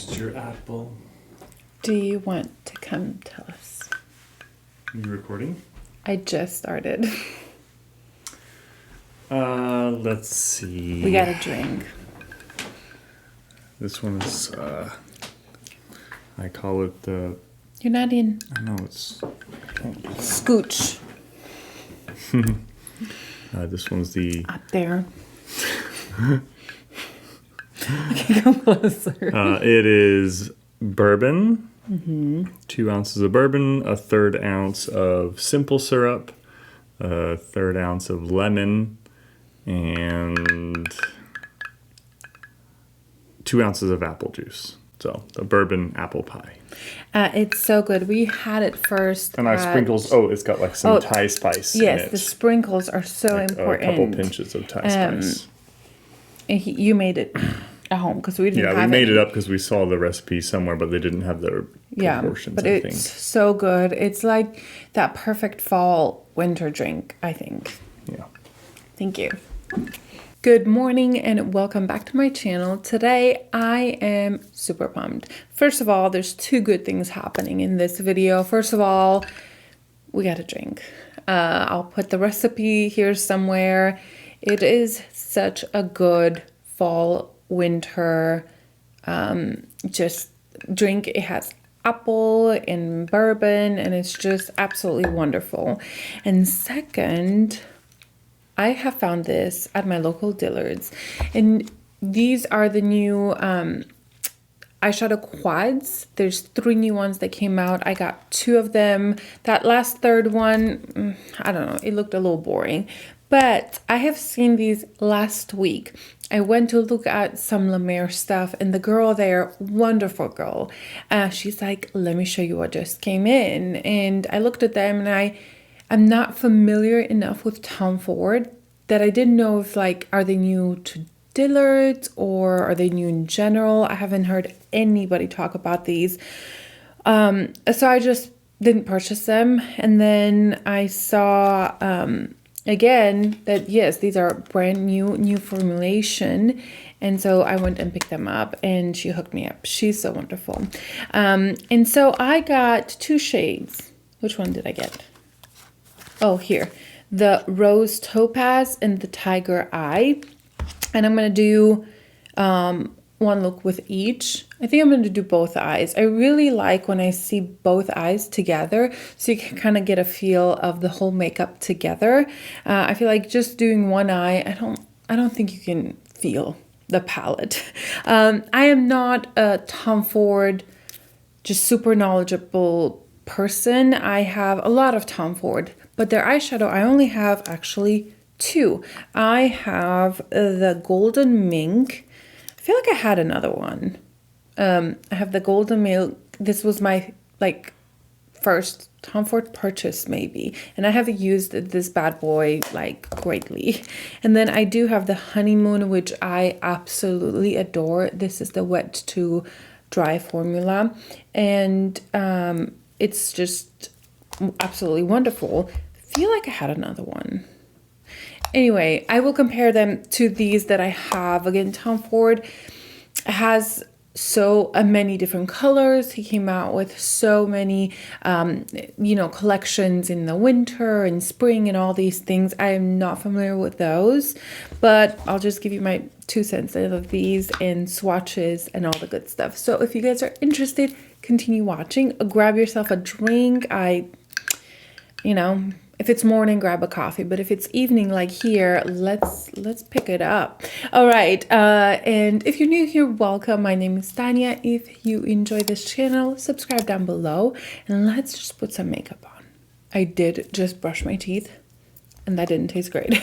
Roast your apple. Do you want to come tell us? Are you recording? I just started. Let's see. We got a drink. This one is, I call it the... You're not in. I know, it's... Scooch. This one's the... Up there. Okay, come closer. It is bourbon. 2 ounces of bourbon, a 1/3 ounce of simple syrup, a 1/3 ounce of lemon, and 2 ounces of apple juice. So the bourbon apple pie. It's so good. We had it first. And our sprinkles. Oh, it's got like some Thai spice. Yes, in it. the sprinkles are so like important. A couple pinches of Thai spice. And you made it at home because we didn't. Yeah, we made it up because we saw the recipe somewhere, but they didn't have the proportions. But it's so good. It's like that perfect fall winter drink, I think. Yeah. Thank you. Good morning and welcome back to my channel. Today I am super pumped. First of all, there's 2 good things happening in this video. First of all, we got a drink. I'll put the recipe here somewhere. It is such a good fall winter just drink. It has apple and bourbon and it's just absolutely wonderful. And second, I have found this at my local Dillard's, and these are the new eyeshadow quads. There's 3 new ones that came out. I got 2 of them. That last 3rd one, I don't know, it looked a little boring, but I have seen these last week. I went to look at some La Mer stuff, and the girl there, wonderful girl, she's like, let me show you what just came in. And I looked at them, and I'm not familiar enough with Tom Ford that I didn't know if, like, are they new to Dillard's or are they new in general? I haven't heard anybody talk about these. So I just didn't purchase them. And then I saw again that, yes, these are brand new formulation. And so I went and picked them up and she hooked me up. She's so wonderful. And so I got 2 shades. Which one did I get? Oh, here, the Rose Topaz and the Tiger Eye. And I'm going to do one look with each. I think I'm going to do both eyes. I really like when I see both eyes together, so you can kind of get a feel of the whole makeup together. I feel like just doing one eye, I don't think you can feel the palette. I am not a Tom Ford, just super knowledgeable person. I have a lot of Tom Ford, but their eyeshadow, I only have actually 2. I have the Golden Mink. I feel like I had another one. I have the Golden Mink. This was my first Tom Ford purchase maybe. And I have used this bad boy greatly. And then I do have the Honeymoon, which I absolutely adore. This is the wet to dry formula. And it's just absolutely wonderful. I feel like I had another one. Anyway, I will compare them to these that I have. Again, Tom Ford has so many different colors. He came out with so many, collections in the winter and spring and all these things. I am not familiar with those, but I'll just give you my 2 cents of these and swatches and all the good stuff. So if you guys are interested, continue watching. Grab yourself a drink. If it's morning, grab a coffee, but if it's evening like here, let's pick it up. All right, and if you're new here, welcome. My name is Tanya. If you enjoy this channel, subscribe down below, and let's just put some makeup on. I did just brush my teeth, and that didn't taste great.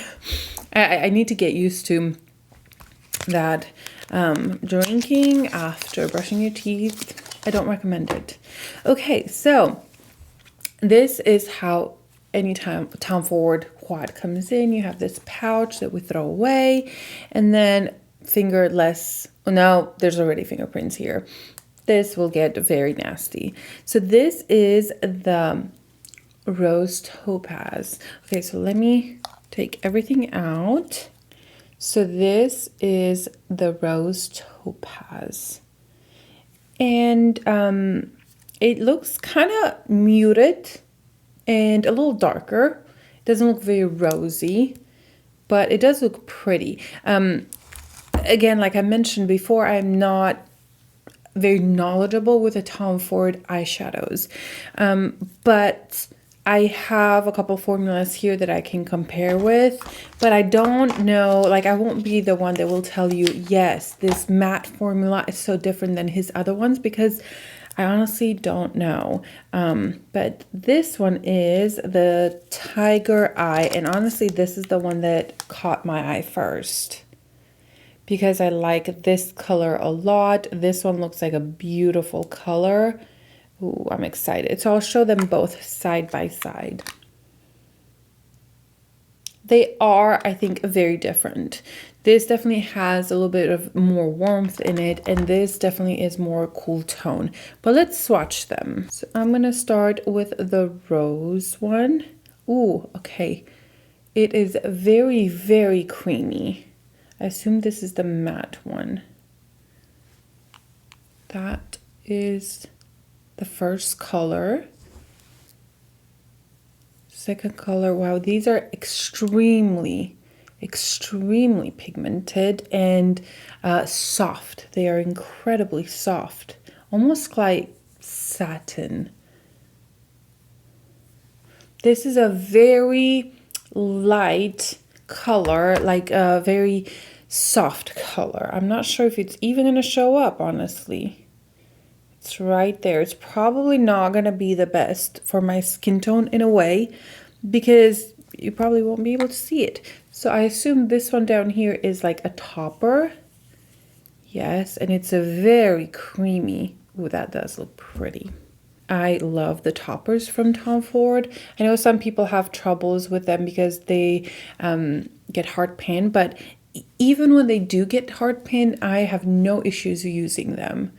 I need to get used to that. Drinking after brushing your teeth, I don't recommend it. Okay, so this is how anytime Tom Ford quad comes in, you have this pouch that we throw away, and then fingerless. Oh, no, there's already fingerprints here. This will get very nasty. So this is the Rose Topaz. Okay, so let me take everything out. So this is the Rose Topaz. And it looks kind of muted and a little darker. It doesn't look very rosy, but it does look pretty. Again, like I mentioned before, I'm not very knowledgeable with the Tom Ford eyeshadows, but I have a couple formulas here that I can compare with, but I don't know, like I won't be the one that will tell you, yes, this matte formula is so different than his other ones, because I honestly don't know. But this one is the Tiger Eye, and honestly, this is the one that caught my eye first, because I like this color a lot. This one looks like a beautiful color. Ooh, I'm excited. So I'll show them both side by side. They are, I think, very different. This definitely has a little bit of more warmth in it, and this definitely is more cool tone. But let's swatch them. So I'm gonna start with the rose one. Ooh, okay. It is very, very creamy. I assume this is the matte one. That is the first color. Second color, wow, these are extremely pigmented and soft. They are incredibly soft, almost like satin. This is a very light color, like a very soft color. I'm not sure if it's even gonna show up, honestly. It's right there. It's probably not going to be the best for my skin tone in a way, because you probably won't be able to see it. So I assume this one down here is like a topper. Yes, and it's a very creamy. Ooh, that does look pretty. I love the toppers from Tom Ford. I know some people have troubles with them because they get hard pan, but even when they do get hard pan, I have no issues using them.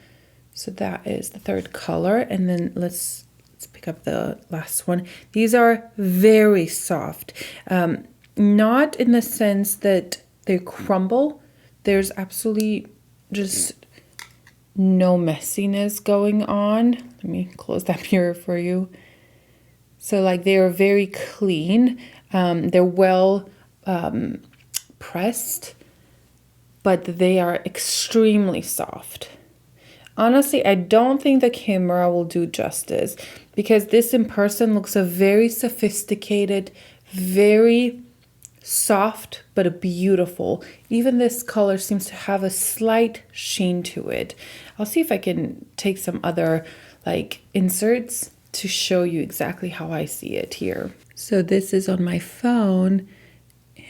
So that is the third color, and then let's pick up the last one. These are very soft, not in the sense that they crumble. There's absolutely just no messiness going on. Let me close that mirror for you. So like they are very clean. They're well pressed, but they are extremely soft. Honestly, I don't think the camera will do justice, because this in person looks a very sophisticated, very soft, but a beautiful. Even this color seems to have a slight sheen to it. I'll see if I can take some other like inserts to show you exactly how I see it here. So this is on my phone,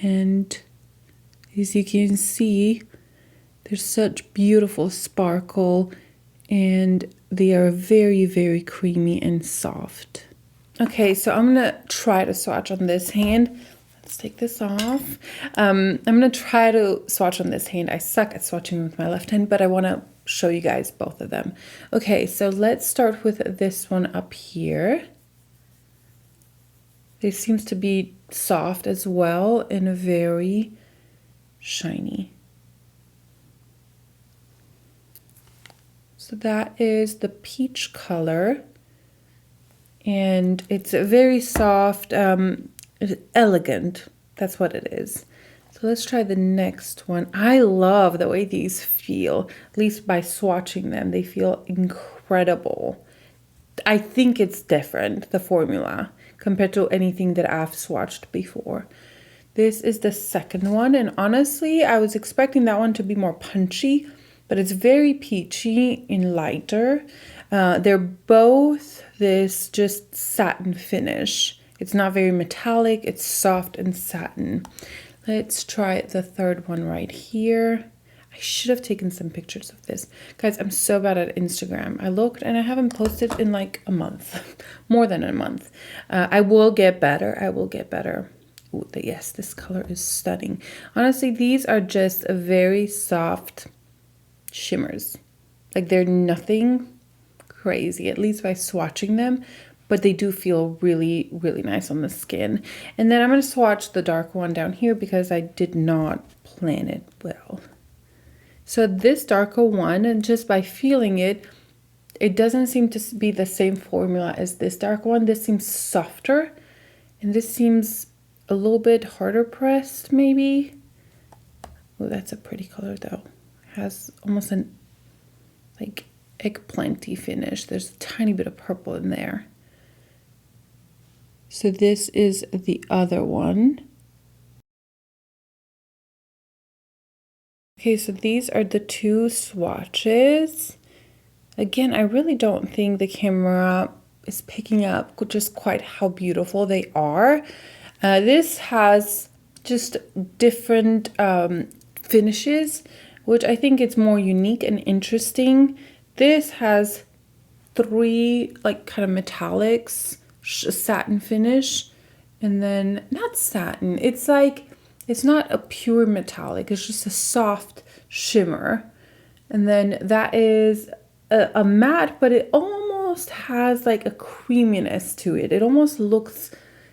and as you can see, there's such beautiful sparkle, and they are very, very creamy and soft. Okay, so I'm gonna try to swatch on this hand. Let's take this off. I'm gonna try to swatch on this hand. I suck at swatching with my left hand, but I wanna show you guys both of them. Okay, so let's start with this one up here. It seems to be soft as well and very shiny. So that is the peach color, and it's very soft, elegant. That's what it is. So let's try the next one. I love the way these feel, at least by swatching them. They feel incredible. I think it's different, the formula, compared to anything that I've swatched before. This is the second one, and honestly, I was expecting that one to be more punchy, but it's very peachy and lighter. They're both this just satin finish. It's not very metallic, it's soft and satin. Let's try the third one right here. I should have taken some pictures of this. Guys, I'm so bad at Instagram. I looked and I haven't posted in like a month, more than a month. I will get better, I will get better. Ooh, yes, this color is stunning. Honestly, these are just a very soft shimmers. Like they're nothing crazy, at least by swatching them, but they do feel really, really nice on the skin. And then I'm going to swatch the dark one down here because I did not plan it well. So this darker one, and just by feeling it, it doesn't seem to be the same formula as this dark one. This seems softer, and this seems a little bit harder pressed, maybe. Oh, that's a pretty color though. It has almost an like eggplanty finish. There's a tiny bit of purple in there. So this is the other one. Okay, so these are the two swatches. Again, I really don't think the camera is picking up just quite how beautiful they are. This has just different finishes, which I think it's more unique and interesting. This has 3 like kind of metallics, satin finish, and then not satin, it's like, it's not a pure metallic, it's just a soft shimmer. And then that is a matte, but it almost has like a creaminess to it. It almost looks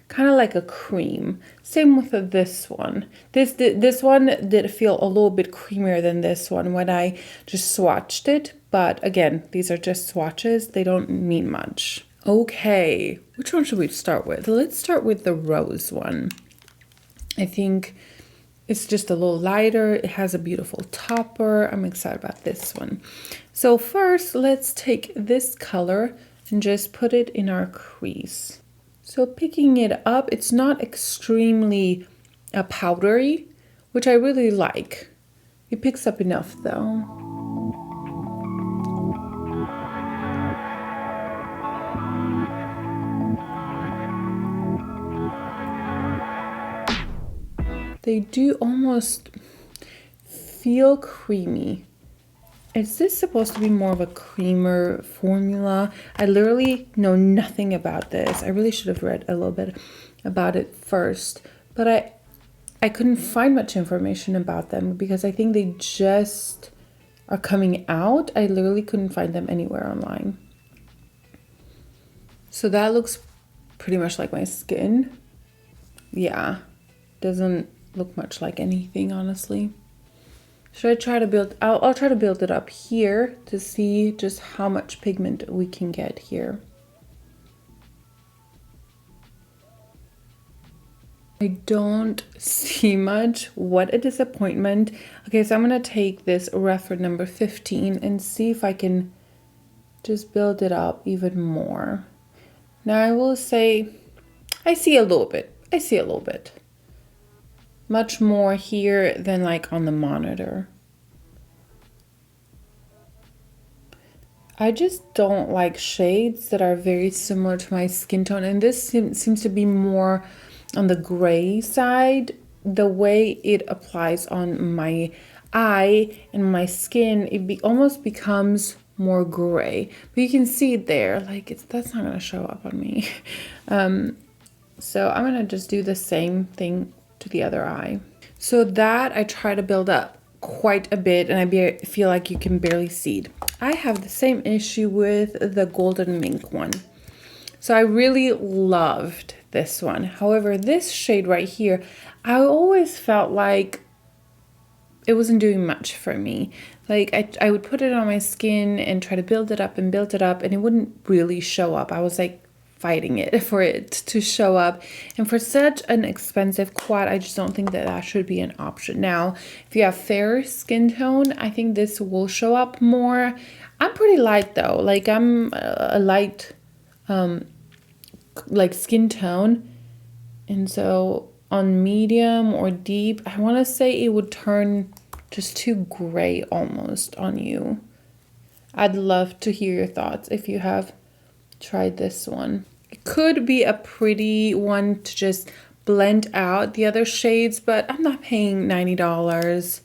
kind of like a cream. Same with this one. This one did feel a little bit creamier than this one when I just swatched it. But again, these are just swatches. They don't mean much. Okay, which one should we start with? Let's start with the rose one. I think it's just a little lighter. It has a beautiful topper. I'm excited about this one. So first, let's take this color and just put it in our crease. So picking it up, it's not extremely powdery, which I really like. It picks up enough though. They do almost feel creamy. Is this supposed to be more of a creamer formula? I literally know nothing about this. I really should have read a little bit about it first, but I couldn't find much information about them because I think they just are coming out. I literally couldn't find them anywhere online. So that looks pretty much like my skin. Yeah, doesn't look much like anything, honestly. Should I try to build, I'll try to build it up here to see just how much pigment we can get here. I don't see much. What a disappointment. Okay, so I'm gonna take this reference number 15 and see if I can just build it up even more. Now I will say, I see a little bit. I see a little bit. Much more here than like on the monitor. I just don't like shades that are very similar to my skin tone, and this seems to be more on the gray side. The way it applies on my eye and my skin, it almost becomes more gray. But you can see it there, like that's not gonna show up on me. So I'm gonna just do the same thing to the other eye. So that I try to build up quite a bit, and I feel like you can barely see it. I have the same issue with the golden mink one. So I really loved this one. However, this shade right here, I always felt like it wasn't doing much for me. Like I would put it on my skin and try to build it up and build it up, and it wouldn't really show up. I was like fighting it for it to show up, and for such an expensive quad, I just don't think that that should be an option. Now if you have fair skin tone, I think this will show up more. I'm pretty light though, like I'm a light like skin tone, and so on medium or deep, I want to say it would turn just too gray almost on you. I'd love to hear your thoughts if you have tried this one. It could be a pretty one to just blend out the other shades, but I'm not paying $90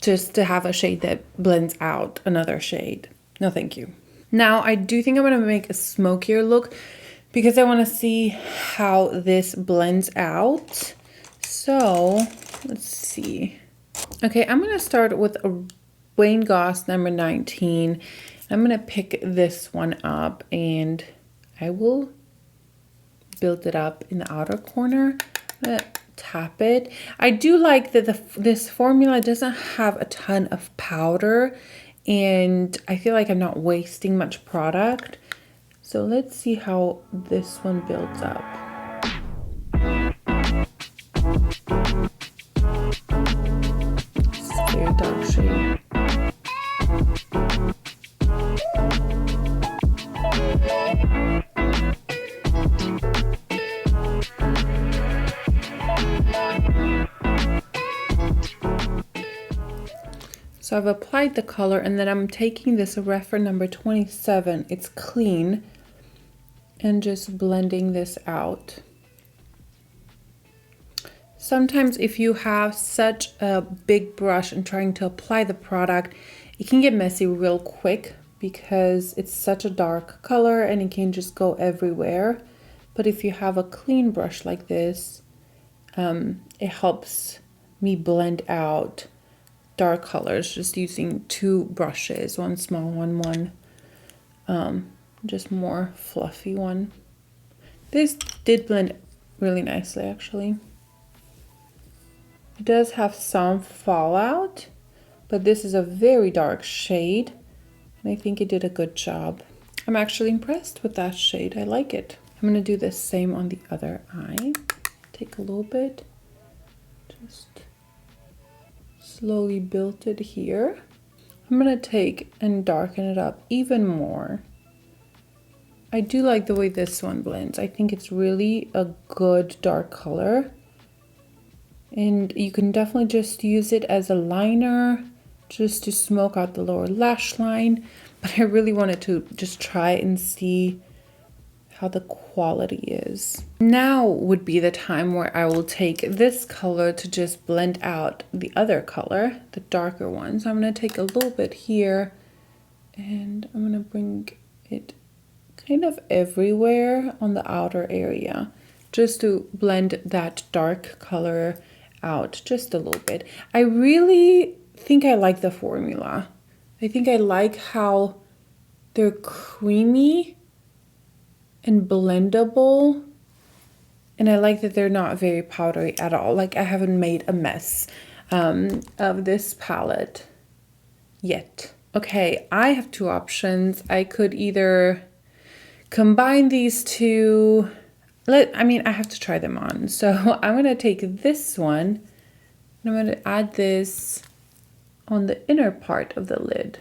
just to have a shade that blends out another shade. No, thank you. Now, I do think I'm going to make a smokier look because I want to see how this blends out. So, let's see. Okay, I'm going to start with a Wayne Goss number 19. I'm going to pick this one up and I will build it up in the outer corner. I'm going to tap it. I do like that this formula doesn't have a ton of powder and I feel like I'm not wasting much product. So let's see how this one builds up. It's a very dark shade. So I've applied the color, and then I'm taking this reference number 27. It's clean, and just blending this out. Sometimes if you have such a big brush and trying to apply the product, it can get messy real quick because it's such a dark color and it can just go everywhere. But if you have a clean brush like this, it helps me blend out dark colors just using two brushes, one small one, just more fluffy one. This did blend really nicely actually. It does have some fallout, but this is a very dark shade, and I think it did a good job. I'm actually impressed with that shade. I like it. I'm gonna do the same on the other eye. Take a little bit, just slowly build it here. I'm gonna take and darken it up even more. I do like the way this one blends. I think it's really a good dark color. And you can definitely just use it as a liner, just to smoke out the lower lash line. But I really wanted to just try and see how the quality is. Now would be the time where I will take this color to just blend out the other color, the darker one. So I'm gonna take a little bit here, and I'm gonna bring it kind of everywhere on the outer area, just to blend that dark color out just a little bit. I really think I like the formula. I think I like how they're creamy and blendable, and I like that they're not very powdery at all. Like, I haven't made a mess of this palette yet. Okay, I have two options. I could either combine these two. I have to try them on. So I'm gonna take this one and I'm gonna add this on the inner part of the lid.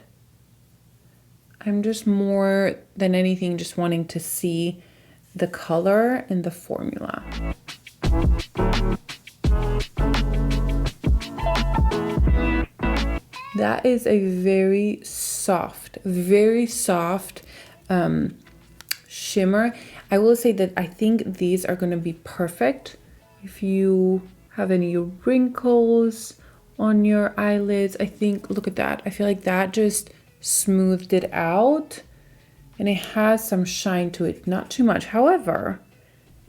I'm just more than anything just wanting to see the color and the formula. That is a very soft shimmer. I will say that I think these are going to be perfect if you have any wrinkles on your eyelids. I think, look at that. I feel like that just smoothed it out, and it has some shine to it. Not too much. However,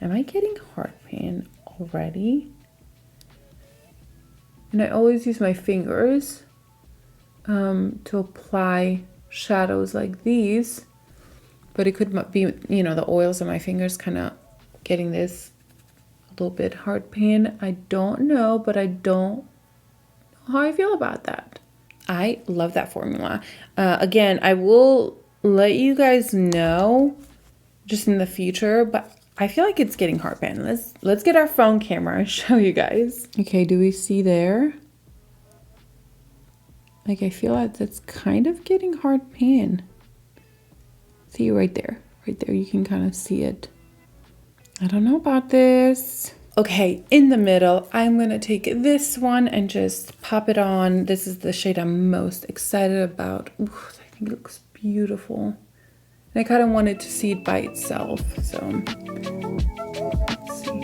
am I getting heartpan already? And I always use my fingers to apply shadows like these. But it could be, the oils on my fingers kind of getting this a little bit hard pan. I don't know, but I don't know how I feel about that. I love that formula. Again, I will let you guys know just in the future, but I feel like it's getting hard pan. Let's get our phone camera and show you guys. Okay, do we see there? Like, I feel like that's kind of getting hard pan. See right there, you can kind of see it. I don't know about this. Okay, in the middle, I'm gonna take this one and just pop it on. This is the shade I'm most excited about. Ooh, I think it looks beautiful. And I kind of wanted to see it by itself, so let's see.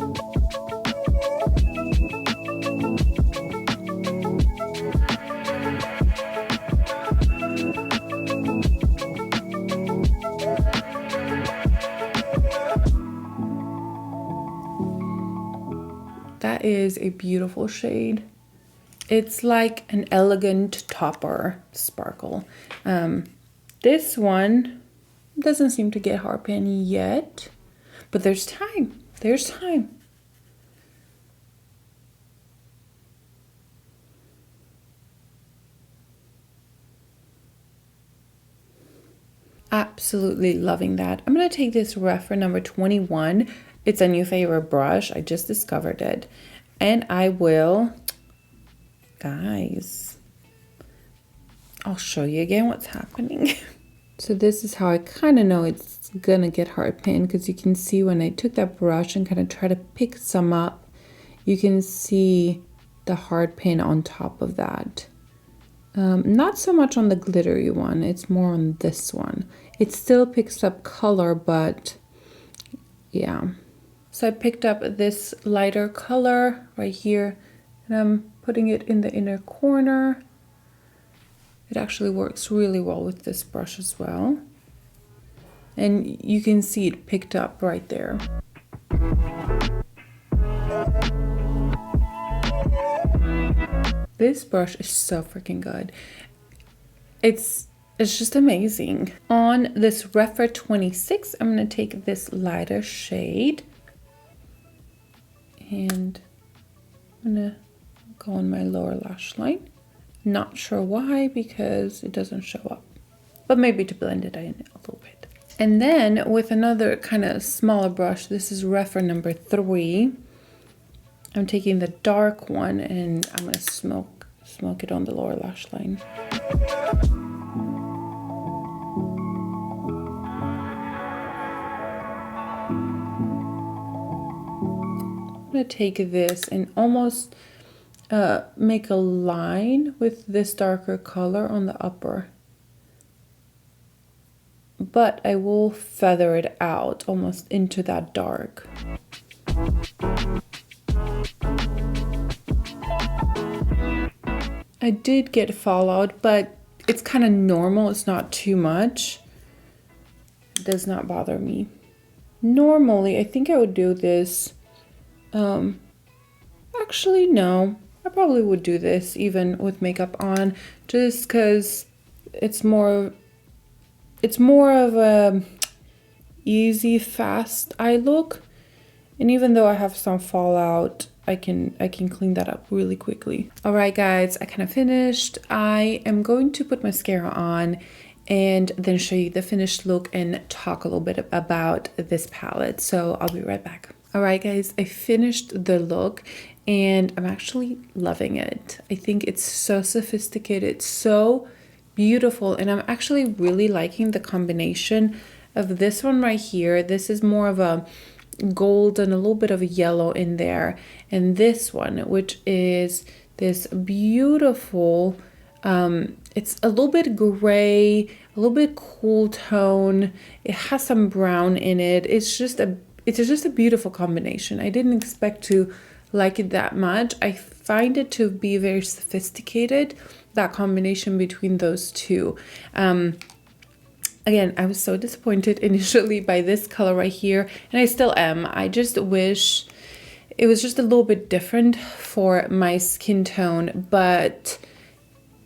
That is a beautiful shade. It's like an elegant topper sparkle. This one doesn't seem to get hard pan yet, but there's time. There's time. Absolutely loving that. I'm going to take this reference number 21. It's a new favorite brush. I just discovered it. And I will, guys, I'll show you again what's happening. So this is how I kind of know it's going to get hard pan, because you can see when I took that brush and kind of try to pick some up, you can see the hard pan on top of that. Not so much on the glittery one, it's more on this one. It still picks up color, but yeah. So I picked up this lighter color right here, and I'm putting it in the inner corner. It actually works really well with this brush as well. And you can see it picked up right there. This brush is so freaking good. It's just amazing. On this Refer 26, I'm gonna take this lighter shade and I'm gonna go on my lower lash line. Not sure why, because it doesn't show up, but maybe to blend it in a little bit. And then with another kind of smaller brush, this is Refer number 3. I'm taking the dark one and I'm gonna smoke it on the lower lash line. I'm gonna take this and almost make a line with this darker color on the upper. But I will feather it out almost into that dark. I did get fallout, but it's kind of normal. It's not too much. It does not bother me. Normally, I think I would do this. Actually, no. I probably would do this even with makeup on, just because it's more of a easy, fast eye look. And even though I have some fallout, I can clean that up really quickly. All right, guys, I kind of finished. I am going to put mascara on and then show you the finished look and talk a little bit about this palette. So I'll be right back. All right, guys, I finished the look and I'm actually loving it. I think it's so sophisticated, so beautiful, and I'm actually really liking the combination of this one right here. This is more of a gold and a little bit of a yellow in there, and this one, which is this beautiful it's a little bit gray, a little bit cool tone. It has some brown in it. It's just a beautiful combination. I didn't expect to like it that much. I find it to be very sophisticated, that combination between those two. Again, I was so disappointed initially by this color right here, and I still am. I just wish it was just a little bit different for my skin tone, but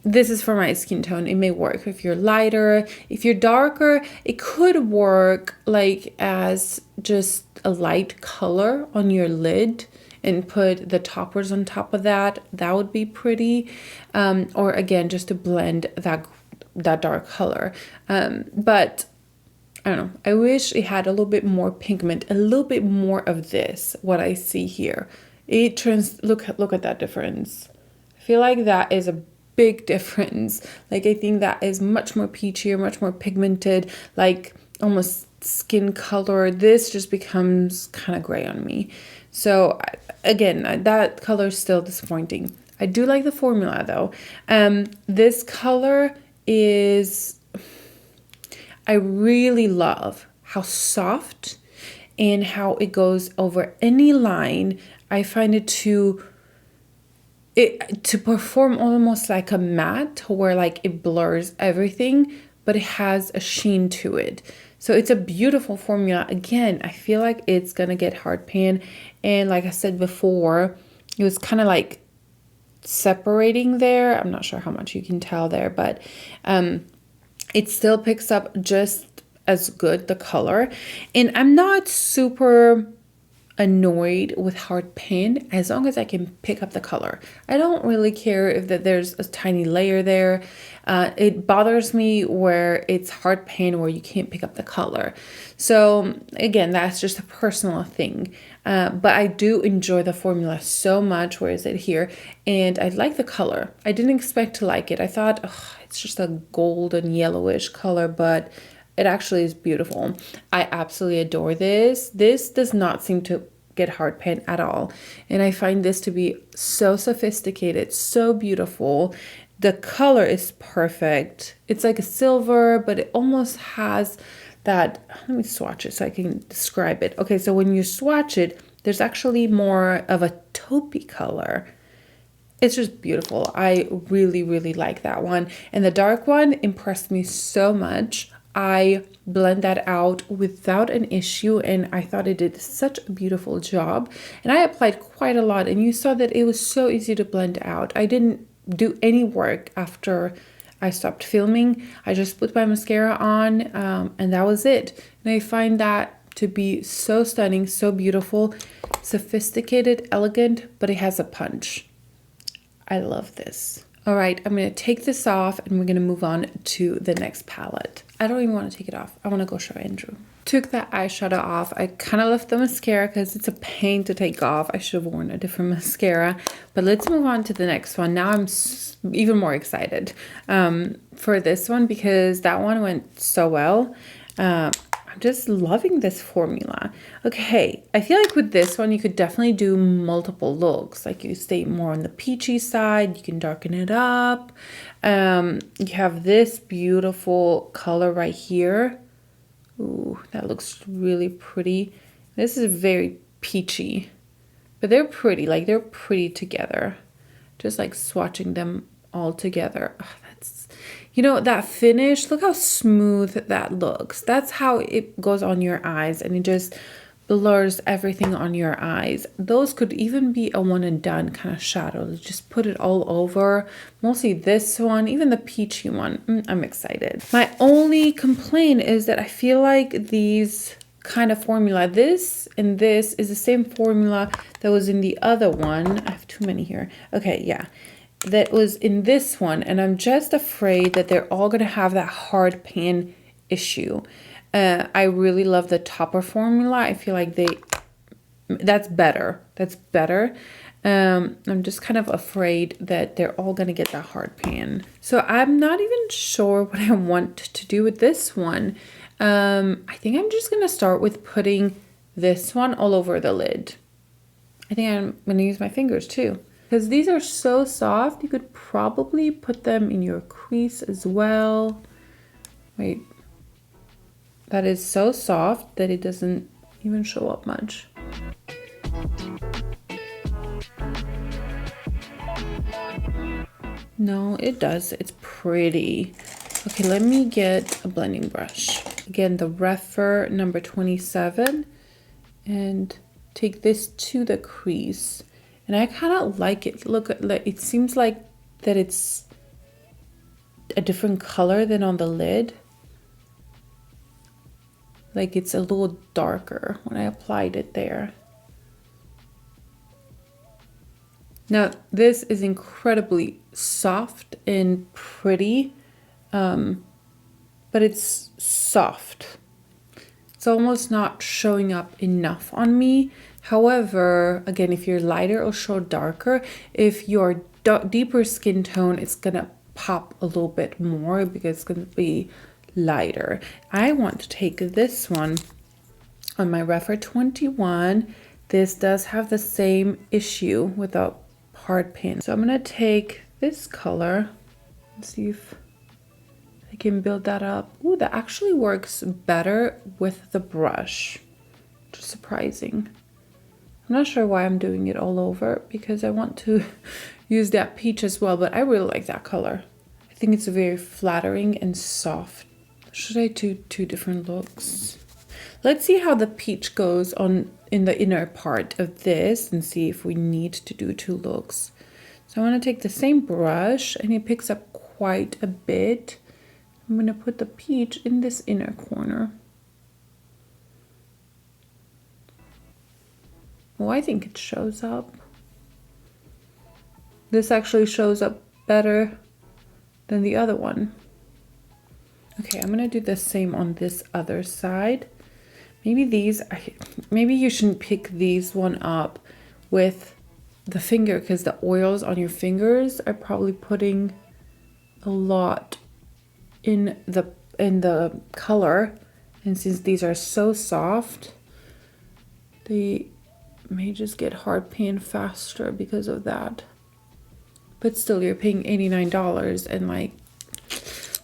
this is for my skin tone. It may work if you're lighter. If you're darker, it could work like as just a light color on your lid and put the toppers on top of that. That would be pretty. Or again, just to blend that dark color. But I don't know. I wish it had a little bit more pigment, a little bit more of this, what I see here. Look at that difference. I feel like that is a big difference. Like, I think that is much more peachier, much more pigmented, like almost skin color. This just becomes kind of gray on me. So again, that color is still disappointing. I do like the formula though. This color is, I really love how soft and how it goes over any line. I find it to perform almost like a matte, where like it blurs everything, but it has a sheen to it. So it's a beautiful formula. Again, I feel like it's gonna get hard pan, and like I said before, it was kind of like separating there. I'm not sure how much you can tell there, but it still picks up just as good, the color. And I'm not super annoyed with hard pan as long as I can pick up the color. I don't really care if that there's a tiny layer there. It bothers me where it's hard pan where you can't pick up the color. So again, that's just a personal thing. But I do enjoy the formula so much. Where is it here? And I like the color. I didn't expect to like it. I thought, oh, it's just a golden yellowish color, but it actually is beautiful. I absolutely adore this. This does not seem to get hard pan at all. And I find this to be so sophisticated, so beautiful. The color is perfect. It's like a silver, but it almost has that, let me swatch it so I can describe it. Okay, so when you swatch it, there's actually more of a taupey color. It's just beautiful. I really, really like that one. And the dark one impressed me so much. I blend that out without an issue, and I thought it did such a beautiful job. And I applied quite a lot, and you saw that it was so easy to blend out. I didn't do any work after I stopped filming. I just put my mascara on, and that was it. And I find that to be so stunning, so beautiful, sophisticated, elegant, but it has a punch. I love this. All right, I'm going to take this off and we're going to move on to the next palette. I don't even want to take it off. I want to go show Andrew. Took that eyeshadow off. I kind of left the mascara because it's a pain to take off. I should have worn a different mascara. But let's move on to the next one. Now I'm even more excited for this one because that one went so well. I'm just loving this formula. Okay, I feel like with this one, you could definitely do multiple looks. Like you stay more on the peachy side, you can darken it up. You have this beautiful color right here. Ooh, that looks really pretty. This is very peachy, but they're pretty, like they're pretty together. Just like swatching them all together. Oh, that's, you know, that finish, look how smooth that looks. That's how it goes on your eyes, and it just blurs everything on your eyes. Those could even be a one and done kind of shadow. Just put it all over. Mostly this one, even the peachy one. I'm excited. My only complaint is that I feel like these kind of formula, this and this is the same formula that was in the other one. I have too many here. Okay, yeah. That was in this one, and I'm just afraid that they're all gonna have that hard pan issue. I really love the topper formula. I feel like that's better. That's better. I'm just kind of afraid that they're all gonna get that hard pan. So I'm not even sure what I want to do with this one. I think I'm just gonna start with putting this one all over the lid. I think I'm gonna use my fingers too. Because these are so soft, you could probably put them in your crease as well. Wait, that is so soft that it doesn't even show up much. No, it does. It's pretty. Okay, let me get a blending brush. Again, the Refer number 27, and take this to the crease. And I kind of like it. Look, it seems like that it's a different color than on the lid. Like it's a little darker when I applied it there. Now, this is incredibly soft and pretty, but it's soft. It's almost not showing up enough on me. However, again, if you're lighter, it'll show darker. If you're deeper skin tone, it's gonna pop a little bit more because it's gonna be lighter. I want to take this one on my Refer 21. This does have the same issue with a hard pan. So I'm gonna take this color and see if I can build that up. Ooh, that actually works better with the brush, which is surprising. I'm not sure why I'm doing it all over because I want to use that peach as well, but I really like that color. I think it's very flattering and soft. Should I do two different looks? Let's see how the peach goes on in the inner part of this and see if we need to do two looks. So I want to take the same brush, and it picks up quite a bit. I'm going to put the peach in this inner corner. Oh, I think it shows up. This actually shows up better than the other one. Okay, I'm gonna do the same on this other side. Maybe maybe you shouldn't pick these one up with the finger, because the oils on your fingers are probably putting a lot in the color. And since these are so soft, they may just get hard pan faster because of that. But still, you're paying $89, and like,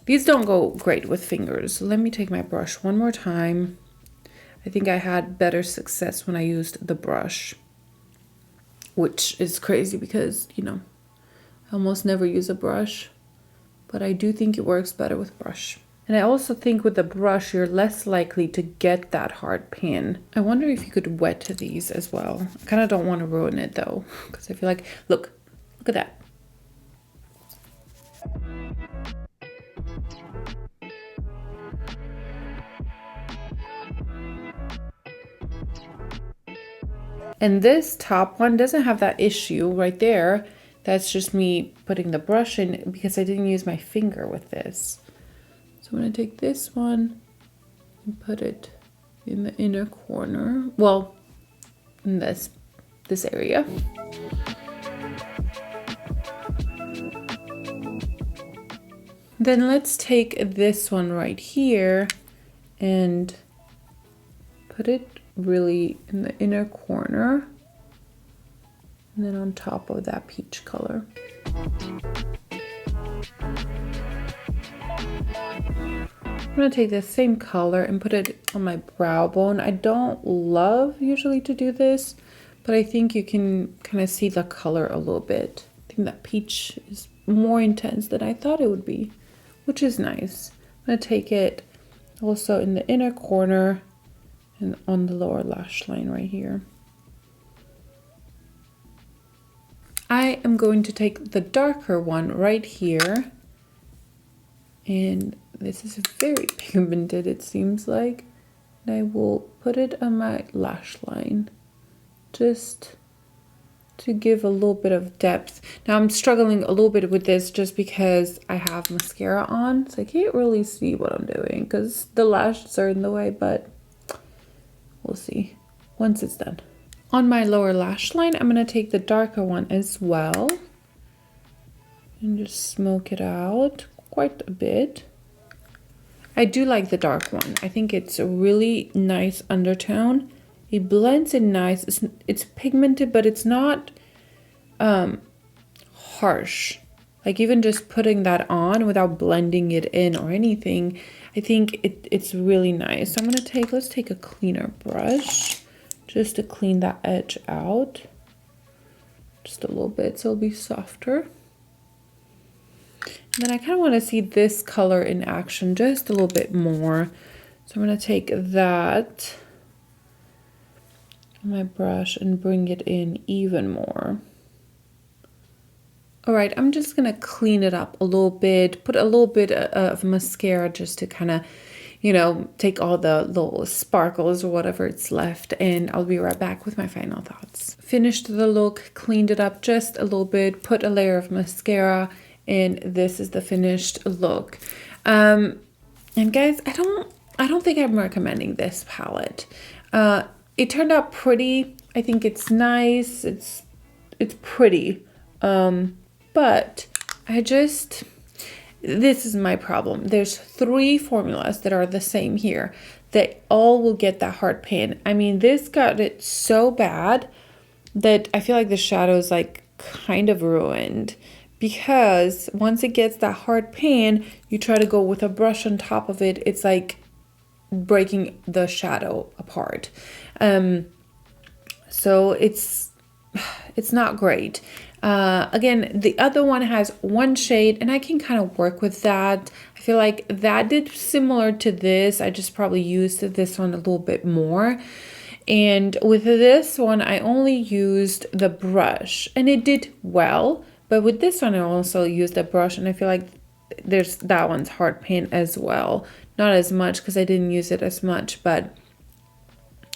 these don't go great with fingers. Let me take my brush one more time. I think I had better success when I used the brush, which is crazy because, you know, I almost never use a brush, but I do think it works better with brush. And I also think with the brush, you're less likely to get that hard pan. I wonder if you could wet these as well. I kind of don't want to ruin it though, because I feel like, look at that. And this top one doesn't have that issue right there. That's just me putting the brush in because I didn't use my finger with this. So I'm gonna take this one and put it in the inner corner. Well, in this area. Then let's take this one right here and put it really in the inner corner, and then on top of that peach color. I'm gonna take the same color and put it on my brow bone. I don't love usually to do this, but I think you can kind of see the color a little bit. I think that peach is more intense than I thought it would be, which is nice. I'm gonna take it also in the inner corner and on the lower lash line right here. I am going to take the darker one right here, and this is very pigmented, it seems like, and I will put it on my lash line just to give a little bit of depth. Now I'm struggling a little bit with this just because I have mascara on, so I can't really see what I'm doing because the lashes are in the way, but we'll see once it's done. On my lower lash line, I'm gonna take the darker one as well and just smoke it out quite a bit. I do like the dark one. I think it's a really nice undertone. It blends in nice. It's pigmented, but it's not harsh. Like even just putting that on without blending it in or anything, I think it's really nice. So I'm gonna let's take a cleaner brush just to clean that edge out. Just a little bit so it'll be softer. And then I kind of want to see this color in action just a little bit more. So I'm going to take that on my brush and bring it in even more. All right, I'm just going to clean it up a little bit, put a little bit of mascara just to kind of, you know, take all the little sparkles or whatever it's left, and I'll be right back with my final thoughts. Finished the look, cleaned it up just a little bit, put a layer of mascara, and this is the finished look. And guys, I don't think I'm recommending this palette. It turned out pretty. I think it's nice. It's pretty. But this is my problem. There's 3 formulas that are the same here. They all will get that hard pan. I mean, this got it so bad that I feel like the shadow is like kind of ruined, because once it gets that hard pan, you try to go with a brush on top of it, it's like breaking the shadow apart. So it's not great. Again, the other one has 1 shade, and I can kind of work with that. I feel like that did similar to this. I just probably used this one a little bit more. And with this one, I only used the brush, and it did well. But with this one, I also used a brush, and I feel like that one's hard pan as well. Not as much because I didn't use it as much, but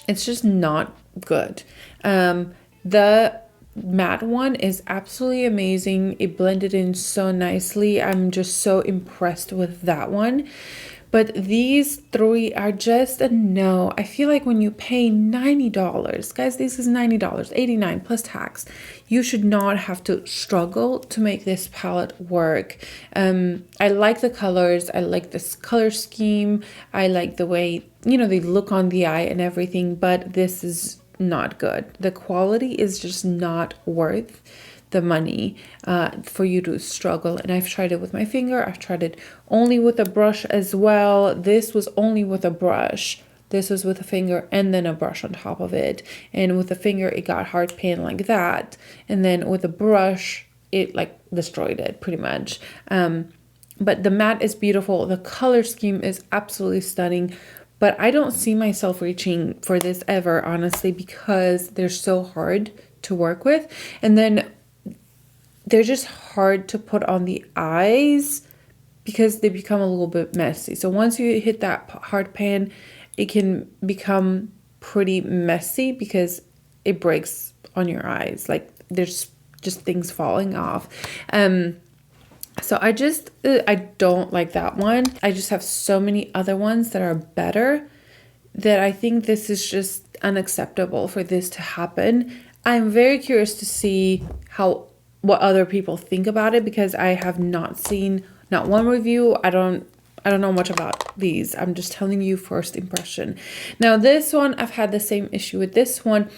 it's just not good. The matte one is absolutely amazing. It blended in so nicely. I'm just so impressed with that one. But these three are just a no. I feel like when you pay $90, guys, this is $90, $89 plus tax. You should not have to struggle to make this palette work. I like the colors. I like this color scheme. I like the way, you know, they look on the eye and everything, but this is not good. The quality is just not worth the money for you to struggle. And I've tried it with my finger. I've tried it only with a brush as well. This was only with a brush. This was with a finger and then a brush on top of it. And with the finger, it got hard pan like that. And then with a brush, it like destroyed it pretty much. But the matte is beautiful. The color scheme is absolutely stunning. But I don't see myself reaching for this ever, honestly, because they're so hard to work with. And then they're just hard to put on the eyes because they become a little bit messy. So once you hit that hard pan, it can become pretty messy because it breaks on your eyes. Like there's just things falling off. So I don't like that one. I just have so many other ones that are better that I think this is just unacceptable for this to happen. I'm very curious to see what other people think about it because I have not seen not one review. I don't know much about these. I'm just telling you first impression. Now this one, I've had the same issue with this one,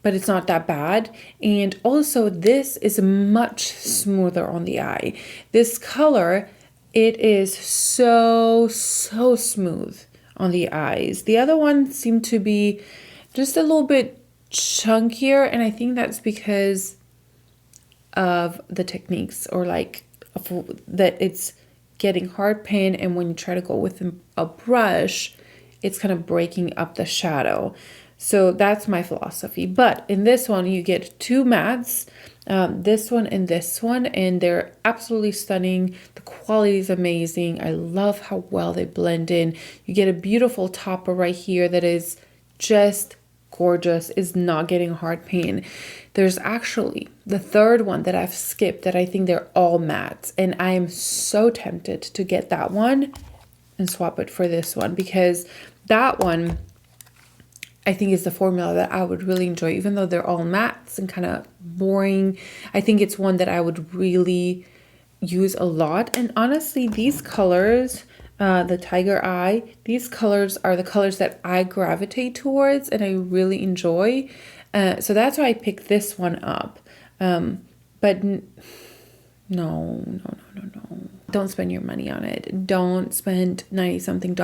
but it's not that bad. And also this is much smoother on the eye. This color, it is so smooth on the eyes. The other one seemed to be just a little bit chunkier, and I think that's because of the techniques or like that it's getting hard pan, and when you try to go with a brush, it's kind of breaking up the shadow. So that's my philosophy. But in this one, you get two mattes, this one and this one, and they're absolutely stunning. The quality is amazing. I love how well they blend in. You get a beautiful topper right here that is just gorgeous, is not getting hard pan. There's actually the third one that I've skipped that I think they're all mattes, and I am so tempted to get that one and swap it for this one because that one I think is the formula that I would really enjoy, even though they're all mattes and kind of boring. I think it's one that I would really use a lot. And honestly, these colors, the tiger eye, these colors are the colors that I gravitate towards and I really enjoy. So that's why I picked this one up. But no. Don't spend your money on it. Don't spend $90-something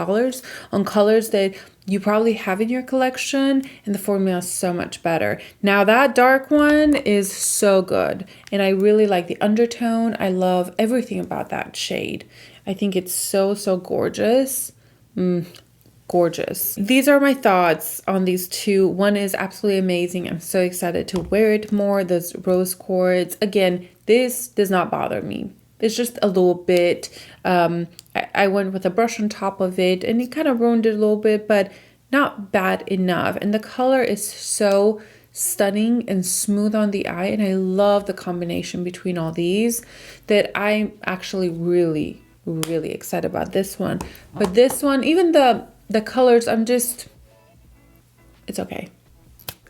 on colors that you probably have in your collection, and the formula is so much better. Now that dark one is so good, and I really like the undertone. I love everything about that shade. I think it's so gorgeous. Gorgeous. These are my thoughts on these two. One is absolutely amazing. I'm so excited to wear it more. Those rose quartz. Again, this does not bother me. It's just a little bit, I went with a brush on top of it and it kind of ruined it a little bit, but not bad enough. And the color is so stunning and smooth on the eye. And I love the combination between all these that I'm actually really excited about this one. But this one, even the colors, it's okay.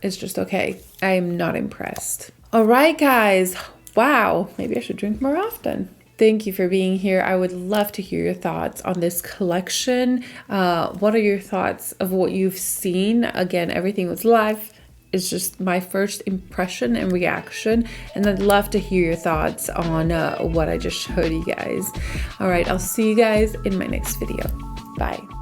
It's just okay. I'm not impressed. All right, guys. Wow, maybe I should drink more often. Thank you for being here. I would love to hear your thoughts on this collection. What are your thoughts of what you've seen? Again, everything was live. It's just my first impression and reaction. And I'd love to hear your thoughts on what I just showed you guys. All right, I'll see you guys in my next video. Bye.